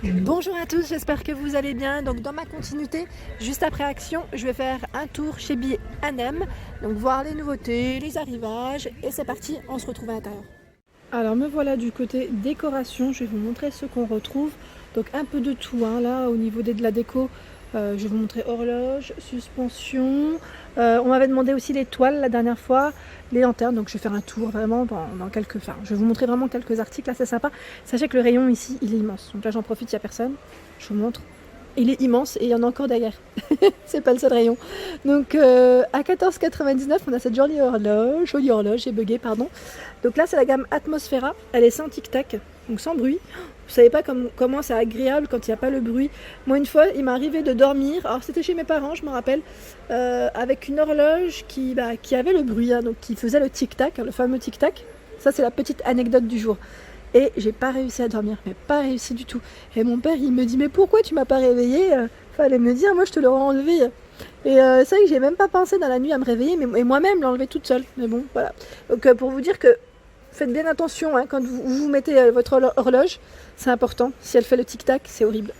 Bonjour à tous, j'espère que vous allez bien. Donc dans ma continuité, juste après Action, je vais faire un tour chez B&M, donc voir les nouveautés, les arrivages, et c'est parti, on se retrouve à l'intérieur. Alors me voilà du côté décoration, je vais vous montrer ce qu'on retrouve. Donc un peu de tout, hein. Là au niveau de la déco, je vais vous montrer horloge, suspension. On m'avait demandé aussi les toiles la dernière fois, les lanternes, donc je vais faire un tour vraiment dans quelques... Enfin, je vais vous montrer vraiment quelques articles assez sympas. Sachez que le rayon ici, il est immense. Donc là j'en profite, il n'y a personne. Je vous montre. Il est immense et il y en a encore derrière. C'est pas le seul rayon. Donc à 14,99 on a cette jolie horloge, j'ai bugué, pardon. Donc là c'est la gamme Atmosphera, elle est sans tic-tac, donc sans bruit. Vous savez pas comment c'est agréable quand il n'y a pas le bruit. Moi une fois il m'est arrivé de dormir, alors c'était chez mes parents je me rappelle, avec une horloge qui avait le bruit, hein, donc qui faisait le tic-tac, hein, le fameux tic-tac. Ça c'est la petite anecdote du jour. Et j'ai pas réussi à dormir, mais pas réussi du tout. Et mon père il me dit mais pourquoi tu m'as pas réveillé? Fallait me le dire, moi je te l'aurais enlevé. Et c'est vrai que j'ai même pas pensé dans la nuit à me réveiller, mais et moi-même l'enlever toute seule. Mais bon, voilà. Donc pour vous dire que faites bien attention, hein, quand vous mettez votre horloge, c'est important. Si elle fait le tic-tac, c'est horrible.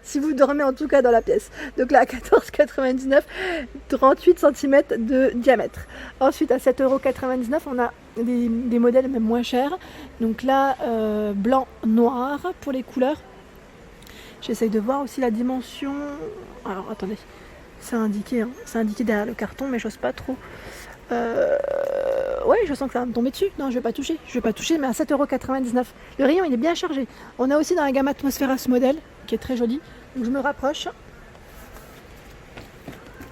Si vous dormez en tout cas dans la pièce. Donc là, à 14,99 €, 38 cm de diamètre. Ensuite, à 7,99 €, on a des modèles même moins chers. Donc là, blanc, noir pour les couleurs. J'essaye de voir aussi la dimension. Alors attendez, c'est indiqué, hein. C'est indiqué derrière le carton, mais j'ose pas trop. Ouais, je sens que ça va me tomber dessus. Non, je vais pas toucher. Je vais pas toucher, mais à 7,99 €. Le rayon, il est bien chargé. On a aussi dans la gamme Atmosphera ce modèle, qui est très joli. Donc je me rapproche.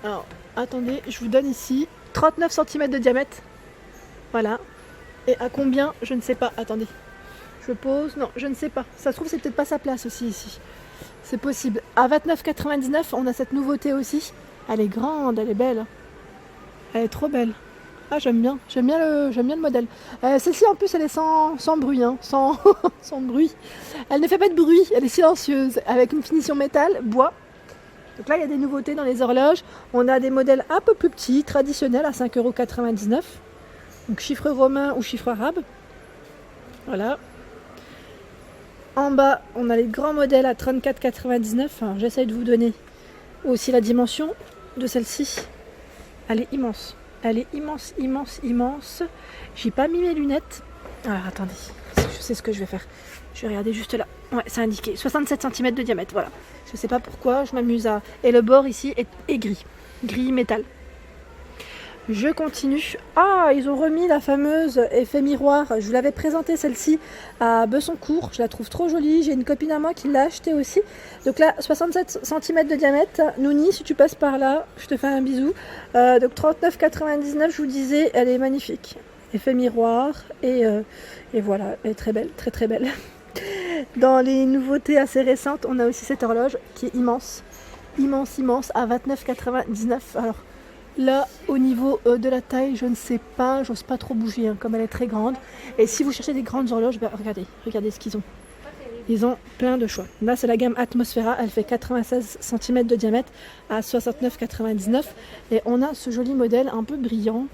Alors, attendez, je vous donne ici 39 cm de diamètre. Voilà. Et à combien? Je ne sais pas. Attendez. Je pose. Non, je ne sais pas. Ça se trouve, c'est peut-être pas sa place aussi ici. C'est possible. À 29,99 €, on a cette nouveauté aussi. Elle est grande, elle est belle. Elle est trop belle. Ah, j'aime bien le modèle. Celle-ci en plus elle est sans bruit, hein, sans bruit. Elle ne fait pas de bruit, elle est silencieuse, avec une finition métal, bois. Donc là il y a des nouveautés dans les horloges. On a des modèles un peu plus petits, traditionnels à 5,99 €. Donc chiffre romain ou chiffre arabe. Voilà. En bas on a les grands modèles à 34,99 €. Alors j'essaye de vous donner aussi la dimension de celle-ci. Elle est immense. Elle est immense, immense, immense. J'ai pas mis mes lunettes. Alors attendez, je sais ce que je vais faire. Je vais regarder juste là. Ouais, c'est indiqué. 67 cm de diamètre, voilà. Je sais pas pourquoi, je m'amuse à... Et le bord ici est gris. Gris métal. Je continue. Ah, ils ont remis la fameuse effet miroir. Je vous l'avais présentée celle-ci à Bessancourt. Je la trouve trop jolie. J'ai une copine à moi qui l'a achetée aussi. Donc là, 67 cm de diamètre. Nouni, si tu passes par là, je te fais un bisou. Donc 39,99 €, je vous disais, elle est magnifique. Effet miroir. Et voilà, elle est très belle, très très belle. Dans les nouveautés assez récentes, on a aussi cette horloge qui est immense. Immense, immense, à 29,99 €. Alors, là, au niveau de la taille, je ne sais pas, j'ose pas trop bouger, hein, comme elle est très grande. Et si vous cherchez des grandes horloges, ben, regardez ce qu'ils ont. Ils ont plein de choix. Là, c'est la gamme Atmosphera, elle fait 96 cm de diamètre à 69,99 €. Et on a ce joli modèle un peu brillant,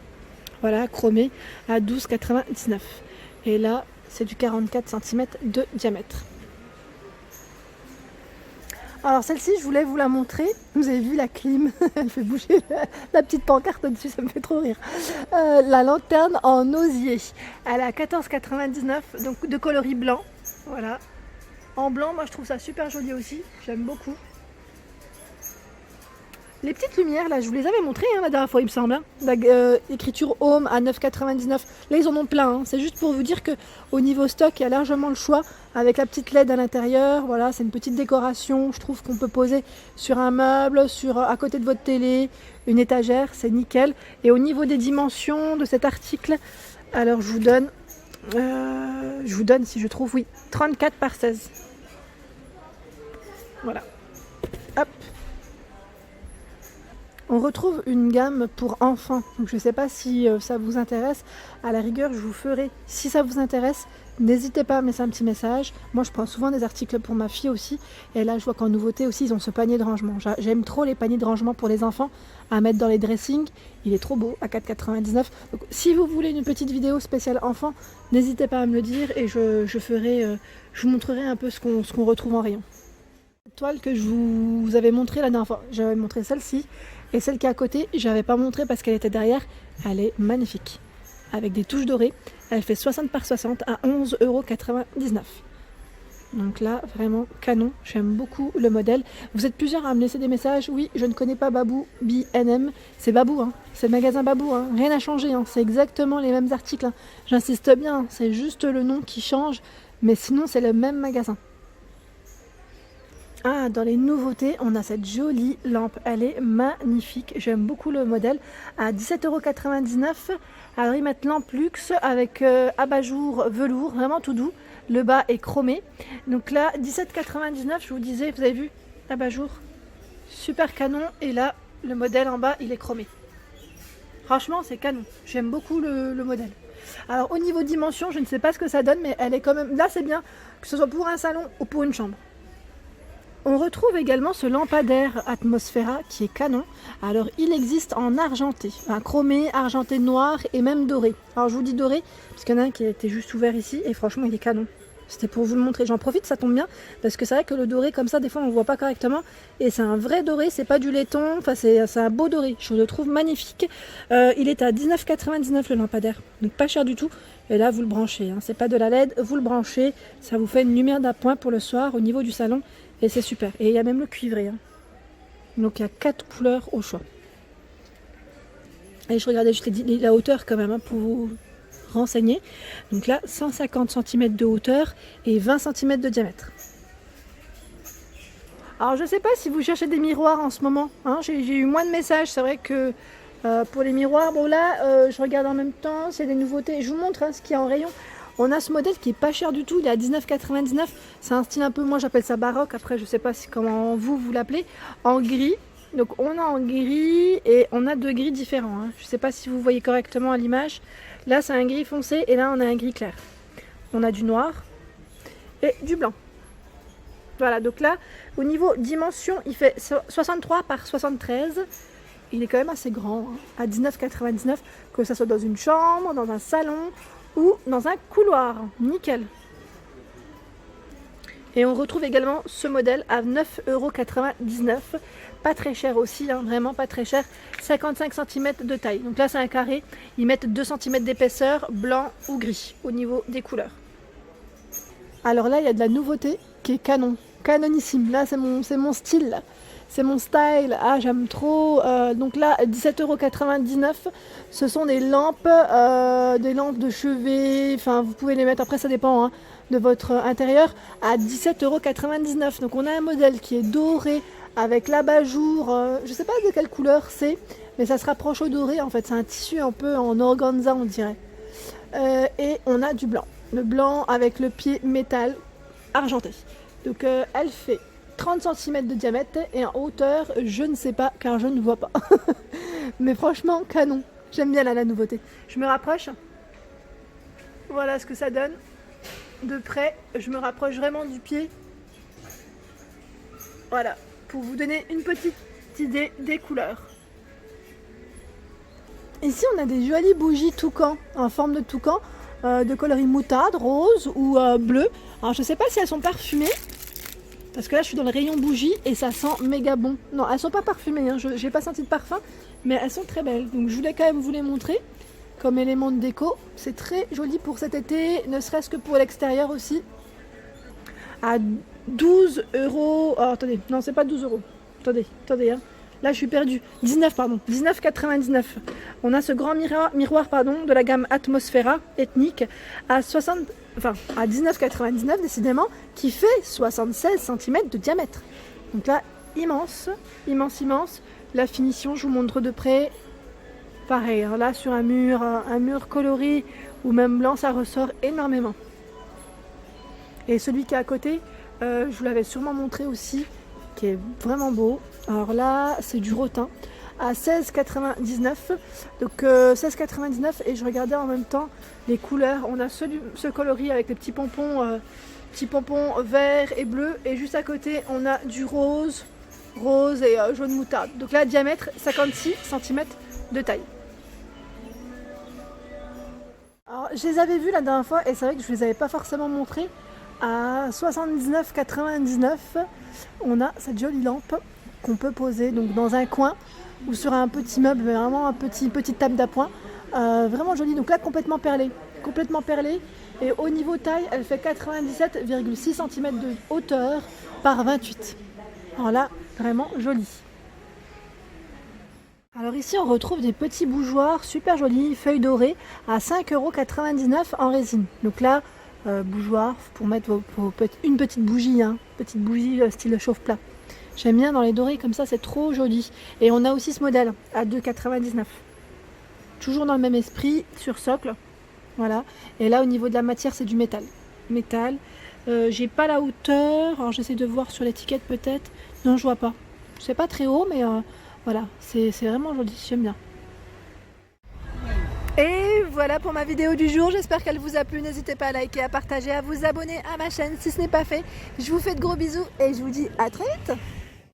voilà, chromé, à 12,99 €. Et là, c'est du 44 cm de diamètre. Alors celle-ci, je voulais vous la montrer. Vous avez vu la clim, elle fait bouger la petite pancarte au-dessus, ça me fait trop rire. La lanterne en osier. Elle est à 14,99 €, donc de coloris blanc. Voilà. En blanc, moi je trouve ça super joli aussi. J'aime beaucoup. Les petites lumières, là, je vous les avais montrées, hein, la dernière fois, il me semble. Hein. Écriture Home à 9,99 €. Là, ils en ont plein. Hein. C'est juste pour vous dire qu'au niveau stock, il y a largement le choix. Avec la petite LED à l'intérieur. Voilà, c'est une petite décoration. Je trouve qu'on peut poser sur un meuble, à côté de votre télé, une étagère. C'est nickel. Et au niveau des dimensions de cet article, alors je vous donne, si je trouve, oui, 34 par 16. Voilà. Hop. On retrouve une gamme pour enfants, donc je ne sais pas si ça vous intéresse. À la rigueur, je vous ferai, si ça vous intéresse, n'hésitez pas à me laisser un petit message. Moi je prends souvent des articles pour ma fille aussi. Et là je vois qu'en nouveauté aussi ils ont ce panier de rangement. J'aime trop les paniers de rangement pour les enfants à mettre dans les dressings. Il est trop beau à 4,99 €. Donc si vous voulez une petite vidéo spéciale enfant, n'hésitez pas à me le dire et je vous montrerai un peu ce qu'on retrouve en rayon. Cette toile que je vous avais montrée la dernière fois, j'avais montré celle-ci et celle qui est à côté, je n'avais pas montré parce qu'elle était derrière. Elle est magnifique avec des touches dorées. Elle fait 60 par 60 à 11,99 €. Donc là, vraiment canon. J'aime beaucoup le modèle. Vous êtes plusieurs à me laisser des messages. Oui, je ne connais pas Babou, B&M. C'est Babou, hein. C'est le magasin Babou. Hein. Rien n'a changé. Hein. C'est exactement les mêmes articles. Hein. J'insiste bien. Hein. C'est juste le nom qui change. Mais sinon, c'est le même magasin. Ah, dans les nouveautés, on a cette jolie lampe. Elle est magnifique. J'aime beaucoup le modèle. À 17,99 €. Alors, ils mettent lampe luxe avec abat-jour velours, vraiment tout doux. Le bas est chromé. Donc là, 17,99 €, je vous disais, vous avez vu, abat-jour. Super canon. Et là, le modèle en bas, il est chromé. Franchement, c'est canon. J'aime beaucoup le modèle. Alors, au niveau dimension, je ne sais pas ce que ça donne, mais elle est quand même... Là, c'est bien, que ce soit pour un salon ou pour une chambre. On retrouve également ce lampadaire Atmosphera qui est canon. Alors il existe en argenté, enfin, chromé, argenté noir et même doré. Alors je vous dis doré parce qu'il y en a un qui était juste ouvert ici et franchement il est canon. C'était pour vous le montrer, j'en profite, ça tombe bien parce que c'est vrai que le doré comme ça des fois on ne le voit pas correctement et c'est un vrai doré, c'est pas du laiton, enfin c'est un beau doré, je le trouve magnifique. Il est à 19,99 € le lampadaire, donc pas cher du tout. Et là vous le branchez, hein. C'est pas de la LED, vous le branchez, ça vous fait une lumière d'appoint pour le soir au niveau du salon. Et c'est super. Et il y a même le cuivré. Hein. Donc il y a 4 couleurs au choix. Et je regardais juste la hauteur quand même hein, pour vous renseigner. Donc là, 150 cm de hauteur et 20 cm de diamètre. Alors je ne sais pas si vous cherchez des miroirs en ce moment. Hein. J'ai eu moins de messages. C'est vrai que pour les miroirs, bon là, je regarde en même temps. C'est des nouveautés. Je vous montre hein, ce qu'il y a en rayon. On a ce modèle qui est pas cher du tout, il est à 19,99 €. C'est un style un peu, moi j'appelle ça baroque, après je sais pas comment vous l'appelez, en gris. Donc on a en gris et on a deux gris différents. Hein. Je sais pas si vous voyez correctement à l'image. Là c'est un gris foncé et là on a un gris clair. On a du noir et du blanc. Voilà, donc là au niveau dimension, il fait 63 par 73. Il est quand même assez grand, hein, à 19,99 €, que ça soit dans une chambre, dans un salon ou dans un couloir, nickel. Et on retrouve également ce modèle à 9,99 €, pas très cher aussi, hein, vraiment pas très cher, 55 cm de taille. Donc là c'est un carré, ils mettent 2 cm d'épaisseur, blanc ou gris au niveau des couleurs. Alors là il y a de la nouveauté qui est canon, canonissime, là c'est mon style là. C'est mon style, ah j'aime trop. Donc là 17,99 €, ce sont des lampes de chevet, enfin vous pouvez les mettre, après ça dépend hein, de votre intérieur, à 17,99 €. Donc on a un modèle qui est doré avec l'abat-jour, je sais pas de quelle couleur c'est, mais ça se rapproche au doré en fait, c'est un tissu un peu en organza on dirait. Et on a du blanc, le blanc avec le pied métal argenté. Donc elle fait 30 cm de diamètre et en hauteur, je ne sais pas car je ne vois pas. Mais franchement, canon. J'aime bien là, la nouveauté. Je me rapproche. Voilà ce que ça donne. De près, je me rapproche vraiment du pied. Voilà, pour vous donner une petite idée des couleurs. Ici, on a des jolies bougies toucan, en forme de toucan, de coloris moutarde, rose ou bleu. Alors, je ne sais pas si elles sont parfumées. Parce que là je suis dans le rayon bougie et ça sent méga bon. Non, elles sont pas parfumées, hein. Je n'ai pas senti de parfum, mais elles sont très belles. Donc je voulais quand même vous les montrer comme élément de déco. C'est très joli pour cet été, ne serait-ce que pour l'extérieur aussi. À 12 €. Oh, attendez, non c'est pas 12 €. Attendez, hein. Là je suis perdue. 19,99 €. On a ce grand miroir de la gamme Atmosphera ethnique à 19,99 € décidément, qui fait 76 cm de diamètre. Donc là, immense. La finition, je vous montre de près. Pareil, hein, là sur un mur coloré ou même blanc, ça ressort énormément. Et celui qui est à côté, je vous l'avais sûrement montré aussi, qui est vraiment beau. Alors là, c'est du rotin à 16,99. Donc 16,99 et je regardais en même temps les couleurs. On a ce coloris avec les petits pompons vert et bleu, et juste à côté on a du rose et jaune moutarde. Donc là, diamètre 56 cm de taille. Alors, je les avais vus la dernière fois et c'est vrai que je ne les avais pas forcément montrés. À 79,99, on a cette jolie lampe qu'on peut poser donc dans un coin ou sur un petit meuble, mais vraiment petite table d'appoint. Vraiment jolie, donc là complètement perlée. Et au niveau taille, elle fait 97,6 cm de hauteur par 28. Alors là, vraiment jolie. Alors ici, on retrouve des petits bougeoirs super jolis, feuilles dorées, à 5,99 € en résine. Donc là, bougeoir pour mettre une petite bougie, style chauffe-plat. J'aime bien dans les dorés comme ça, c'est trop joli. Et on a aussi ce modèle à 2,99 €. Toujours dans le même esprit, sur socle. Voilà. Et là, au niveau de la matière, c'est du métal. J'ai pas la hauteur. Alors j'essaie de voir sur l'étiquette peut-être. Non, je vois pas. C'est pas très haut, mais voilà, c'est vraiment joli, j'aime bien. Et voilà pour ma vidéo du jour, j'espère qu'elle vous a plu. N'hésitez pas à liker, à partager, à vous abonner à ma chaîne si ce n'est pas fait. Je vous fais de gros bisous et je vous dis à très vite.